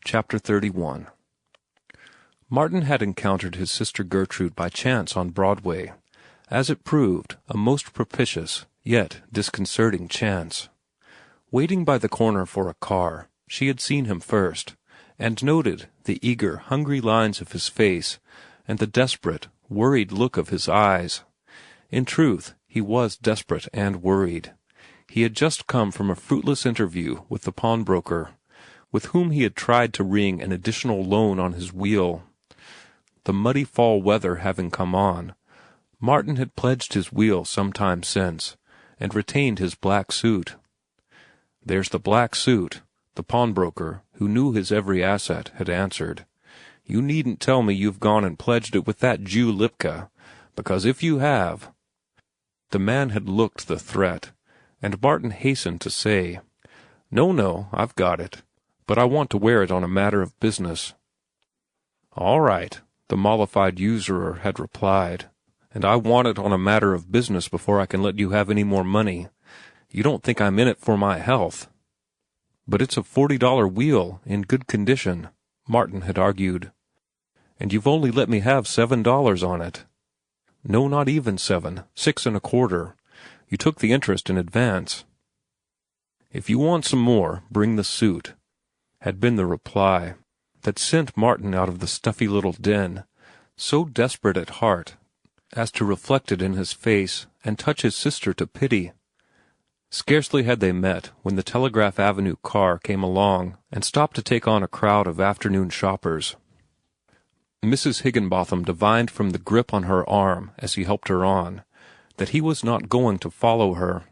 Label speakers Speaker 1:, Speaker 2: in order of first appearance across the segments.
Speaker 1: Chapter 31. Martin had encountered his sister Gertrude by chance on Broadway, as it proved, a most propitious, yet disconcerting chance. Waiting by the corner for a car, she had seen him first, and noted the eager, hungry lines of his face and the desperate, worried look of his eyes. In truth, he was desperate and worried. He had just come from a fruitless interview with the pawnbroker, with whom he had tried to wring an additional loan on his wheel. The muddy fall weather having come on, Martin had pledged his wheel some time since, and retained his black suit. "There's the black suit," the pawnbroker, who knew his every asset, had answered. "You needn't tell me you've gone and pledged it with that Jew Lipka, because if you have—" The man had looked the threat, and Martin hastened to say, "No, I've got it, but I want to wear it on a matter of business." "All right," the mollified usurer had replied, "and I want it on a matter of business before I can let you have any more money. You don't think I'm in it for my health." "But it's a $40 wheel, in good condition," Martin had argued. "And you've only let me have $7 on it." "No, not even 7, 6.25. You took the interest in advance." "If you want some more, bring the suit," had been the reply, that sent Martin out of the stuffy little den, so desperate at heart as to reflect it in his face and touch his sister to pity. Scarcely had they met when the Telegraph Avenue car came along and stopped to take on a crowd of afternoon shoppers. Mrs. Higginbotham divined from the grip on her arm as he helped her on that he was not going to follow her.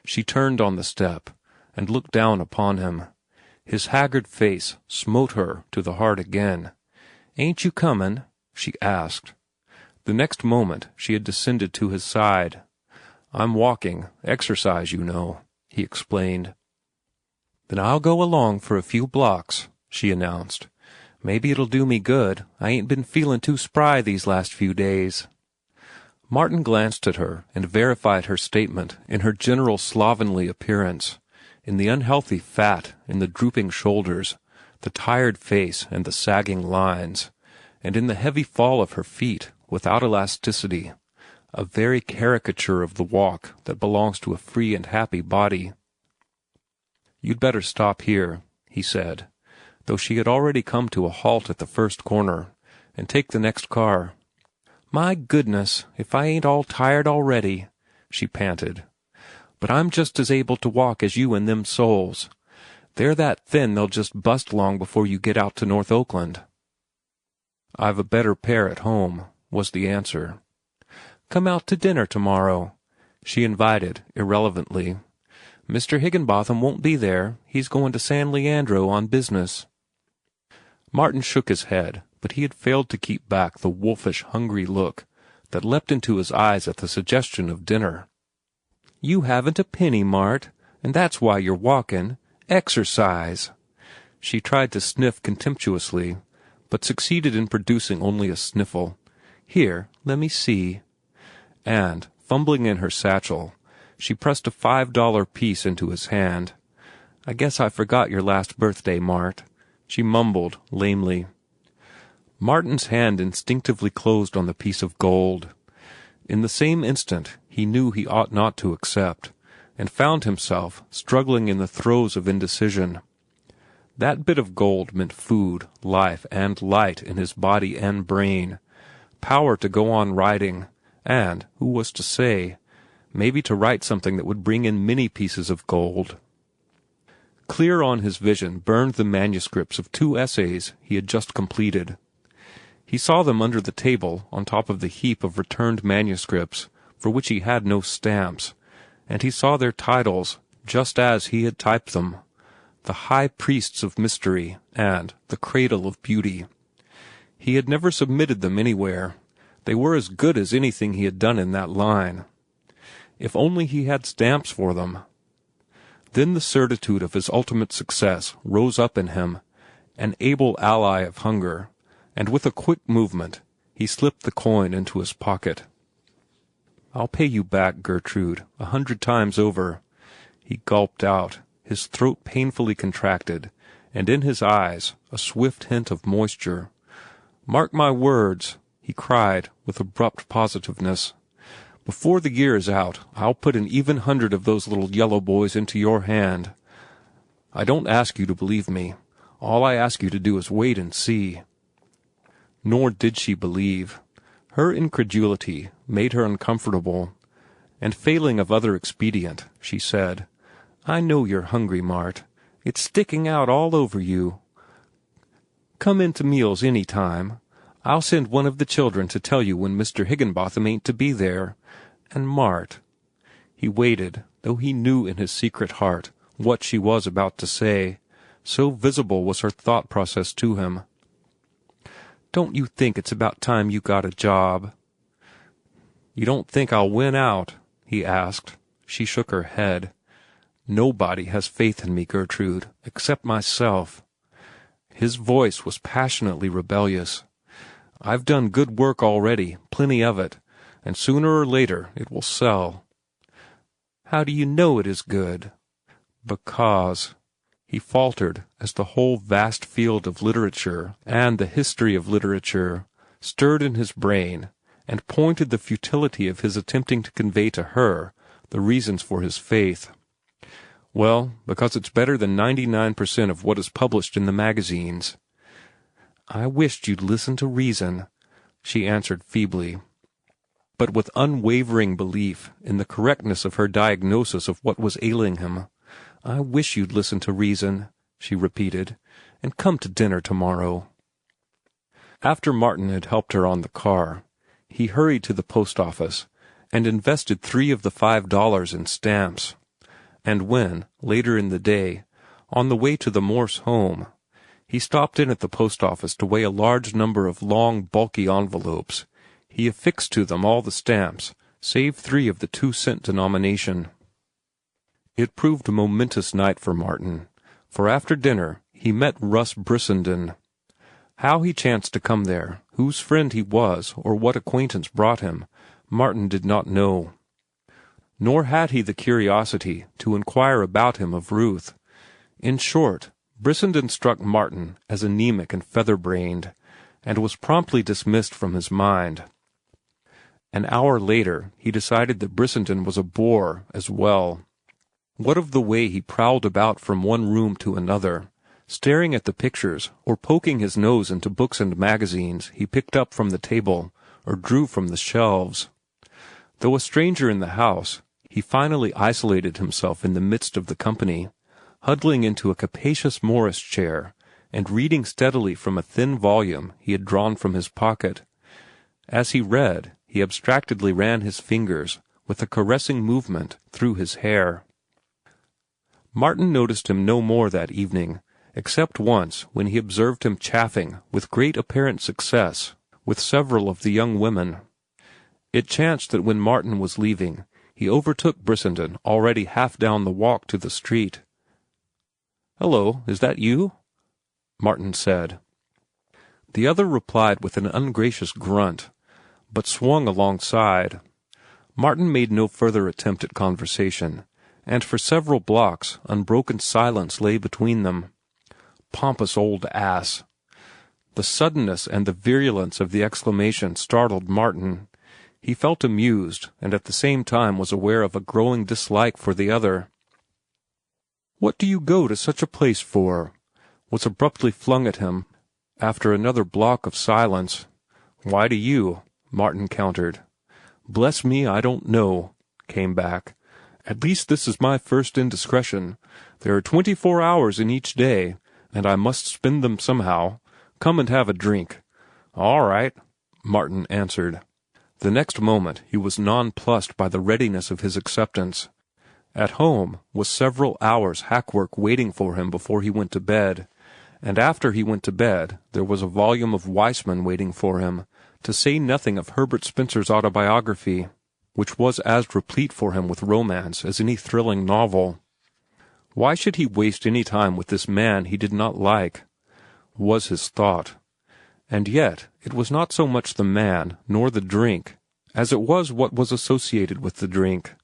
Speaker 1: She turned on the step and looked down upon him. His haggard face smote her to the heart again. "Ain't you comin'?" she asked. The next moment she had descended to his side. "I'm walking, exercise, you know," he explained. "Then I'll go along for a few blocks," she announced. "Maybe it'll do me good. I ain't been feelin' too spry these last few days." Martin glanced at her and verified her statement in her general slovenly appearance, in the unhealthy fat in the drooping shoulders, the tired face and the sagging lines, and in the heavy fall of her feet without elasticity, a very caricature of the walk that belongs to a free and happy body. "You'd better stop here," he said, though she had already come to a halt at the first corner, "and take the next car." "My goodness, if I ain't all tired already," she panted. "But I'm just as able to walk as you and them souls. They're that thin they'll just bust long before you get out to North Oakland." "I've a better pair at home," was the answer. "Come out to dinner tomorrow," she invited irrelevantly. "Mr. Higginbotham won't be there. He's going to San Leandro on business." Martin shook his head, but he had failed to keep back the wolfish, hungry look that leapt into his eyes at the suggestion of dinner. "You haven't a penny, Mart, and that's why you're walking. Exercise." She tried to sniff contemptuously, but succeeded in producing only a sniffle. "Here, let me see." And, fumbling in her satchel, she pressed a $5 piece into his hand. "I guess I forgot your last birthday, Mart," she mumbled lamely. Martin's hand instinctively closed on the piece of gold. In the same instant he knew he ought not to accept, and found himself struggling in the throes of indecision. That bit of gold meant food, life, and light in his body and brain, power to go on writing, and, who was to say, maybe to write something that would bring in many pieces of gold. Clear on his vision burned the manuscripts of 2 essays he had just completed. He saw them under the table on top of the heap of returned manuscripts for which he had no stamps, and he saw their titles just as he had typed them: The High Priests of Mystery and The Cradle of Beauty. He had never submitted them anywhere. They were as good as anything he had done in that line. If only he had stamps for them. Then the certitude of his ultimate success rose up in him, an able ally of hunger, and with a quick movement he slipped the coin into his pocket. "I'll pay you back, Gertrude, 100 times over," he gulped out, his throat painfully contracted, and in his eyes a swift hint of moisture. "Mark my words," he cried with abrupt positiveness. "Before the year is out, I'll put an even 100 of those little yellow boys into your hand. I don't ask you to believe me. All I ask you to do is wait and see." Nor did she believe. Her incredulity made her uncomfortable, and failing of other expedient, she said, "I know you're hungry, Mart. It's sticking out all over you. Come in to meals any time. I'll send one of the children to tell you when Mr. Higginbotham ain't to be there. And Mart—" He waited, though he knew in his secret heart what she was about to say. So visible was her thought process to him. "Don't you think it's about time you got a job?" "You don't think I'll win out?" he asked. She shook her head. "Nobody has faith in me, Gertrude, except myself." His voice was passionately rebellious. "I've done good work already, plenty of it, and sooner or later it will sell." "How do you know it is good?" "Because—" He faltered as the whole vast field of literature and the history of literature stirred in his brain and pointed the futility of his attempting to convey to her the reasons for his faith. "Well, because it's better than 99% of what is published in the magazines." "I wished you'd listen to reason," she answered feebly, but with unwavering belief in the correctness of her diagnosis of what was ailing him. "I wish you'd listen to reason," she repeated, "and come to dinner tomorrow." After Martin had helped her on the car, he hurried to the post office and invested 3 of the $5 in stamps. And when, later in the day, on the way to the Morse home, he stopped in at the post office to weigh a large number of long, bulky envelopes, he affixed to them all the stamps, save 3 of the 2-cent denomination. It proved a momentous night for Martin, for after dinner he met Russ Brissenden. How he chanced to come there, whose friend he was, or what acquaintance brought him, Martin did not know. Nor had he the curiosity to inquire about him of Ruth. In short, Brissenden struck Martin as anemic and feather-brained, and was promptly dismissed from his mind. An hour later he decided that Brissenden was a bore as well. What of the way he prowled about from one room to another, staring at the pictures or poking his nose into books and magazines he picked up from the table or drew from the shelves? Though a stranger in the house, he finally isolated himself in the midst of the company, huddling into a capacious Morris chair and reading steadily from a thin volume he had drawn from his pocket. As he read, he abstractedly ran his fingers with a caressing movement through his hair. Martin noticed him no more that evening, except once when he observed him chaffing with great apparent success with several of the young women. It chanced that when Martin was leaving, he overtook Brissenden already half down the walk to the street. "Hello, is that you?" Martin said. The other replied with an ungracious grunt, but swung alongside. Martin made no further attempt at conversation, and for several blocks unbroken silence lay between them. Pompous old ass! The suddenness and the virulence of the exclamation startled Martin. He felt amused, and at the same time was aware of a growing dislike for the other. "What do you go to such a place for?" was abruptly flung at him, after another block of silence. "Why do you?" Martin countered. "Bless me, I don't know," came back. "At least this is my first indiscretion. There are 24 hours in each day, and I must spend them somehow. Come and have a drink." "All right," Martin answered. The next moment he was nonplussed by the readiness of his acceptance. At home was several hours' hack work waiting for him before he went to bed, and after he went to bed there was a volume of Weissman waiting for him, to say nothing of Herbert Spencer's autobiography, which was as replete for him with romance as any thrilling novel. Why should he waste any time with this man he did not like? Was his thought. And yet it was not so much the man nor the drink as it was what was associated with the drink,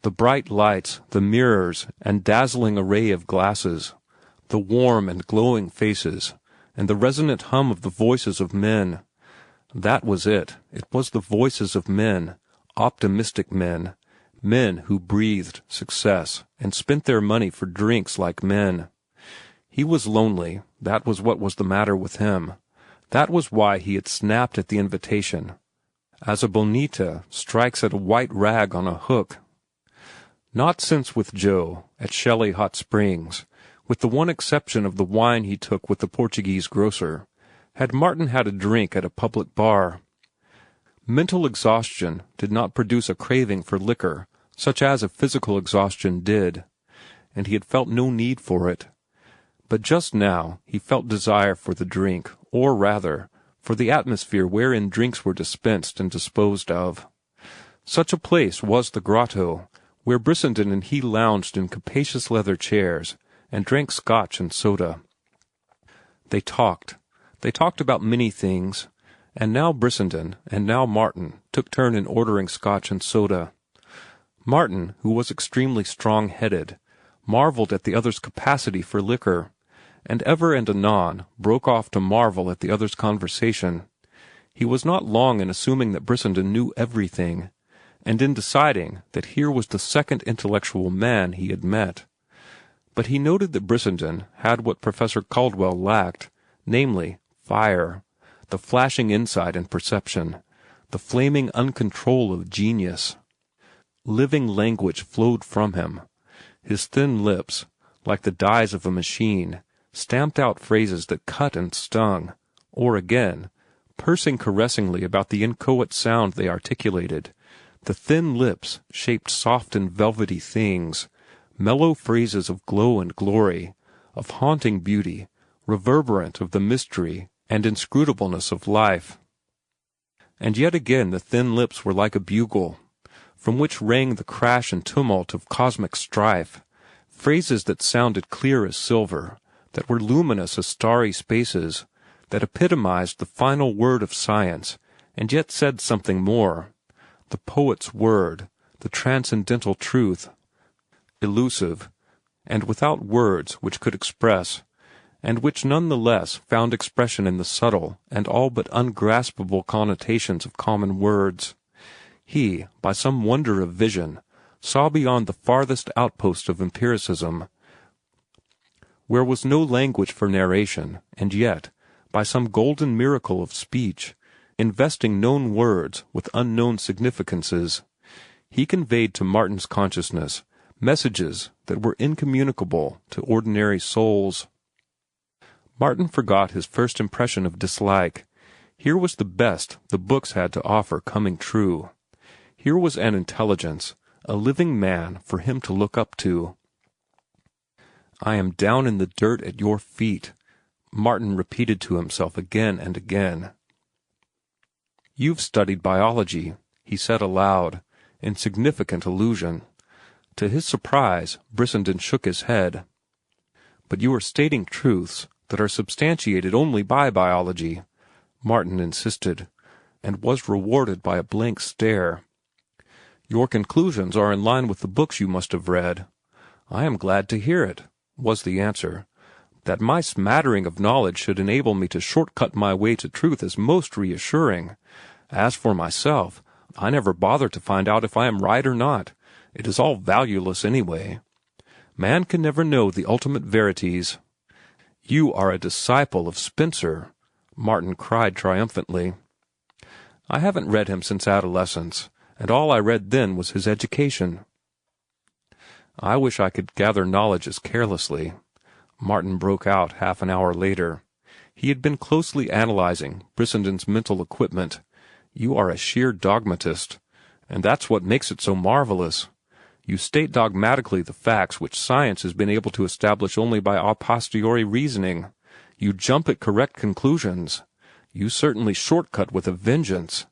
Speaker 1: the bright lights, the mirrors, and dazzling array of glasses, the warm and glowing faces, and the resonant hum of the voices of men. That was it. It was the voices of men, optimistic men, men who breathed success and spent their money for drinks like men. He was lonely. That was what was the matter with him. That was why he had snapped at the invitation, as a bonita strikes at a white rag on a hook. Not since with Joe, at Shelley Hot Springs, with the one exception of the wine he took with the Portuguese grocer, had Martin had a drink at a public bar. Mental exhaustion did not produce a craving for liquor, such as a physical exhaustion did, and he had felt no need for it. But just now he felt desire for the drink, or rather, for the atmosphere wherein drinks were dispensed and disposed of. Such a place was the grotto, where Brissenden and he lounged in capacious leather chairs and drank scotch and soda. They talked about many things, and now Brissenden and now Martin took turn in ordering scotch and soda. Martin, who was extremely strong-headed, marveled at the other's capacity for liquor, and ever and anon broke off to marvel at the other's conversation. He was not long in assuming that Brissenden knew everything, and in deciding that here was the second intellectual man he had met. But he noted that Brissenden had what Professor Caldwell lacked, namely, fire, the flashing insight and perception, the flaming uncontrol of genius. Living language flowed from him. His thin lips, like the dies of a machine, stamped out phrases that cut and stung, or again, pursing caressingly about the inchoate sound they articulated, the thin lips shaped soft and velvety things, mellow phrases of glow and glory, of haunting beauty, reverberant of the mystery and inscrutableness of life. And yet again the thin lips were like a bugle, from which rang the crash and tumult of cosmic strife, phrases that sounded clear as silver, that were luminous as starry spaces, that epitomized the final word of science, and yet said something more, the poet's word, the transcendental truth, elusive, and without words which could express, and which none the less found expression in the subtle and all but ungraspable connotations of common words. He, by some wonder of vision, saw beyond the farthest outpost of empiricism, where was no language for narration, and yet, by some golden miracle of speech, investing known words with unknown significances, he conveyed to Martin's consciousness messages that were incommunicable to ordinary souls. Martin forgot his first impression of dislike. Here was the best the books had to offer coming true. Here was an intelligence, a living man for him to look up to. "I am down in the dirt at your feet," Martin repeated to himself again and again. "You've studied biology," he said aloud, in significant allusion. To his surprise, Brissenden shook his head. "But you are stating truths that are substantiated only by biology," Martin insisted, and was rewarded by a blank stare. "Your conclusions are in line with the books you must have read." "I am glad to hear it," was the answer. "That my smattering of knowledge should enable me to short-cut my way to truth is most reassuring. As for myself, I never bother to find out if I am right or not. It is all valueless anyway. Man can never know the ultimate verities." "You are a disciple of Spencer," Martin cried triumphantly. "I haven't read him since adolescence, and all I read then was his education." "I wish I could gather knowledge as carelessly," Martin broke out half an hour later. He had been closely analyzing Brissenden's mental equipment. "You are a sheer dogmatist, and that's what makes it so marvelous. You state dogmatically the facts which science has been able to establish only by a posteriori reasoning. You jump at correct conclusions. You certainly short-cut with a vengeance.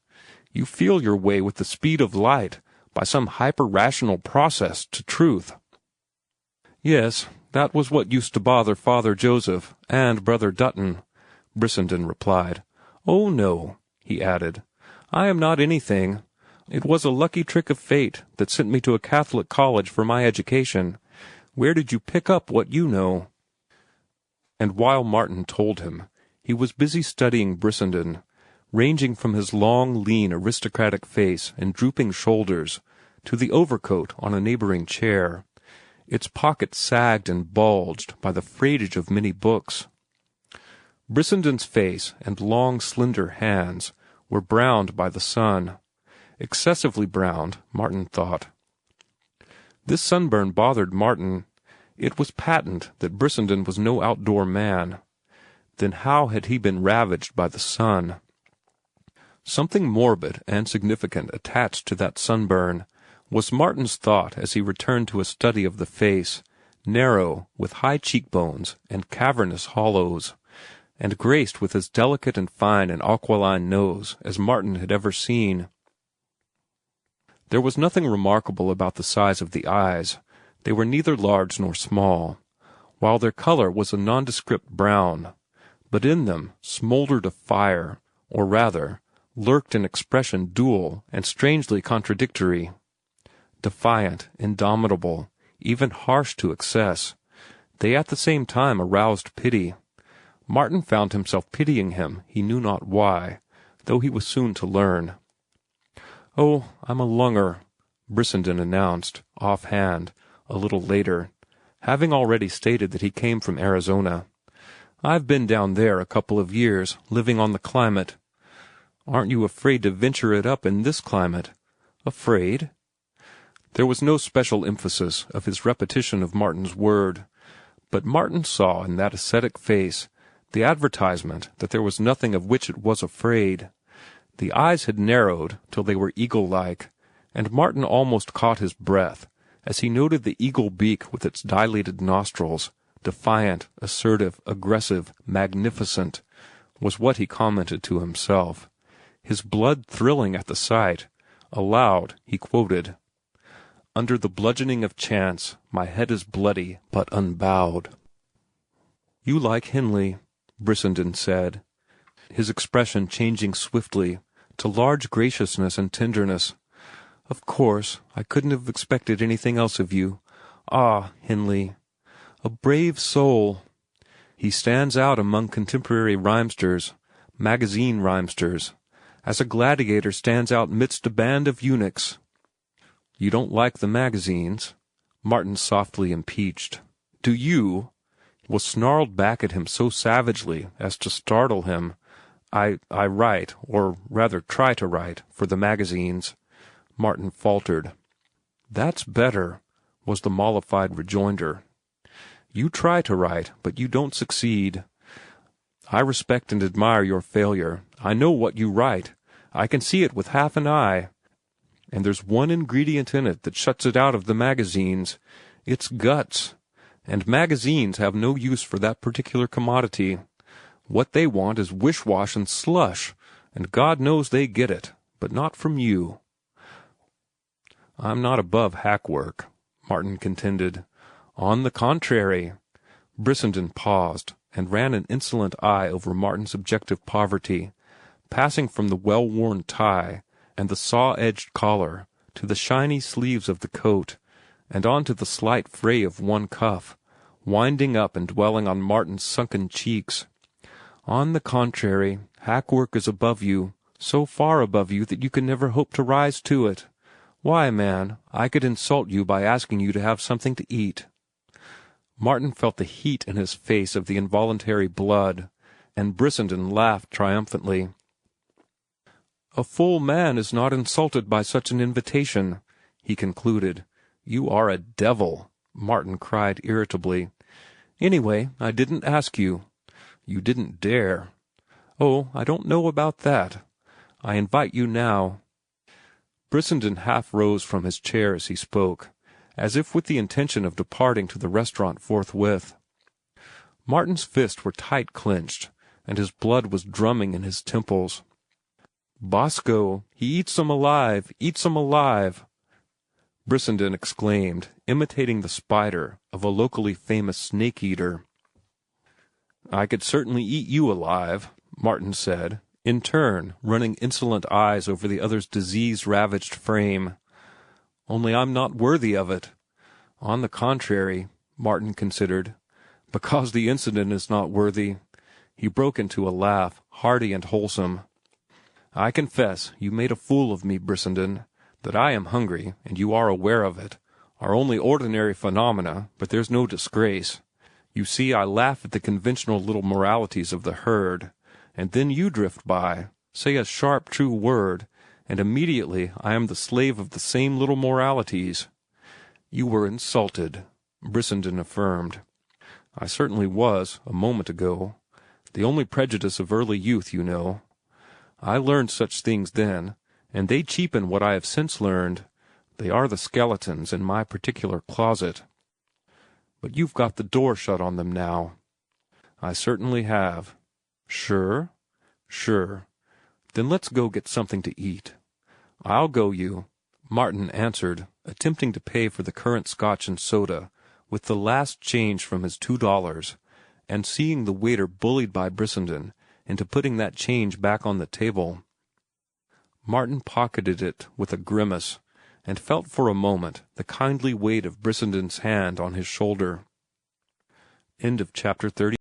Speaker 1: You feel your way with the speed of light, by some hyper-rational process, to truth." "Yes, that was what used to bother Father Joseph and Brother Dutton," Brissenden replied. "Oh, no," he added, "I am not anything. It was a lucky trick of fate that sent me to a Catholic college for my education. Where did you pick up what you know?" and while Martin told him, he was busy studying Brissenden, ranging from his long, lean, aristocratic face and drooping shoulders to the overcoat on a neighboring chair. Its pockets sagged and bulged by the freightage of many books. Brissenden's face and long, slender hands were browned by the sun. Excessively browned, Martin thought. This sunburn bothered Martin. It was patent that Brissenden was no outdoor man. Then how had he been ravaged by the sun? Something morbid and significant attached to that sunburn was Martin's thought as he returned to a study of the face, narrow, with high cheekbones and cavernous hollows, and graced with as delicate and fine an aquiline nose as Martin had ever seen. There was nothing remarkable about the size of the eyes. They were neither large nor small, while their color was a nondescript brown, but in them smoldered a fire, or rather, lurked an expression dual and strangely contradictory. Defiant, indomitable, even harsh to excess, they at the same time aroused pity. Martin found himself pitying him, he knew not why, though he was soon to learn. "Oh, I'm a lunger," Brissenden announced, offhand, a little later, having already stated that he came from Arizona. "I've been down there a couple of years, living on the climate. Aren't you afraid to venture it up in this climate?" "Afraid?" There was no special emphasis of his repetition of Martin's word, but Martin saw in that ascetic face the advertisement that there was nothing of which it was afraid. The eyes had narrowed till they were eagle-like, and Martin almost caught his breath as he noted the eagle beak with its dilated nostrils, defiant, assertive, aggressive, magnificent, was what he commented to himself. His blood thrilling at the sight, aloud he quoted, "Under the bludgeoning of chance, my head is bloody but unbowed." "You like Henley," Brissenden said, his expression changing swiftly to large graciousness and tenderness. "Of course, I couldn't have expected anything else of you. Ah, Henley! A brave soul! He stands out among contemporary rhymesters, magazine rhymesters, as a gladiator stands out midst a band of eunuchs." "You don't like the magazines?" Martin softly impeached. "Do you?" was snarled back at him so savagely as to startle him. I write, or rather try to write, for the magazines," Martin faltered. "That's better," was the mollified rejoinder. "You try to write, but you don't succeed. I respect and admire your failure. I know what you write. I can see it with half an eye. And there's one ingredient in it that shuts it out of the magazines. It's guts. And magazines have no use for that particular commodity. What they want is wish-wash and slush, and God knows they get it, but not from you." "I'm not above hack work," Martin contended. "On the contrary." Brissenden paused and ran an insolent eye over Martin's objective poverty, passing from the well-worn tie and the saw-edged collar to the shiny sleeves of the coat, and on to the slight fray of one cuff, winding up and dwelling on Martin's sunken cheeks. "On the contrary, hack work is above you, so far above you that you can never hope to rise to it. Why, man, I could insult you by asking you to have something to eat." Martin felt the heat in his face of the involuntary blood, and Brissenden laughed triumphantly. "A full man is not insulted by such an invitation," he concluded. "You are a devil," Martin cried irritably. "Anyway, I didn't ask you." "You didn't dare." "Oh, I don't know about that. I invite you now." Brissenden half rose from his chair as he spoke, as if with the intention of departing to the restaurant forthwith. Martin's fists were tight clenched, and his blood was drumming in his temples. "Bosco, he eats 'em alive, eats 'em alive!" Brissenden exclaimed, imitating the spider of a locally famous snake-eater. "I could certainly eat you alive," Martin said, in turn running insolent eyes over the other's disease-ravaged frame. "Only I'm not worthy of it." "On the contrary," Martin considered, Because the incident is not worthy." He broke into a laugh, hearty and wholesome. "I confess you made a fool of me, Brissenden. That I am hungry, and you are aware of it, are only ordinary phenomena, but there's no disgrace. You see, I laugh at the conventional little moralities of the herd, and then you drift by, say a sharp, true word, and immediately I am the slave of the same little moralities." "You were insulted," Brissenden affirmed. "I certainly was, a moment ago. The only prejudice of early youth, you know. I learned such things then, and they cheapen what I have since learned. They are the skeletons in my particular closet. But you've got the door shut on them now." "I certainly have." "Sure?" "Sure." "Then let's go get something to eat." "I'll go you," Martin answered, attempting to pay for the currant scotch and soda with the last change from his $2, and seeing the waiter bullied by Brissenden into putting that change back on the table. Martin pocketed it with a grimace, and felt for a moment the kindly weight of Brissenden's hand on his shoulder. End of chapter 30.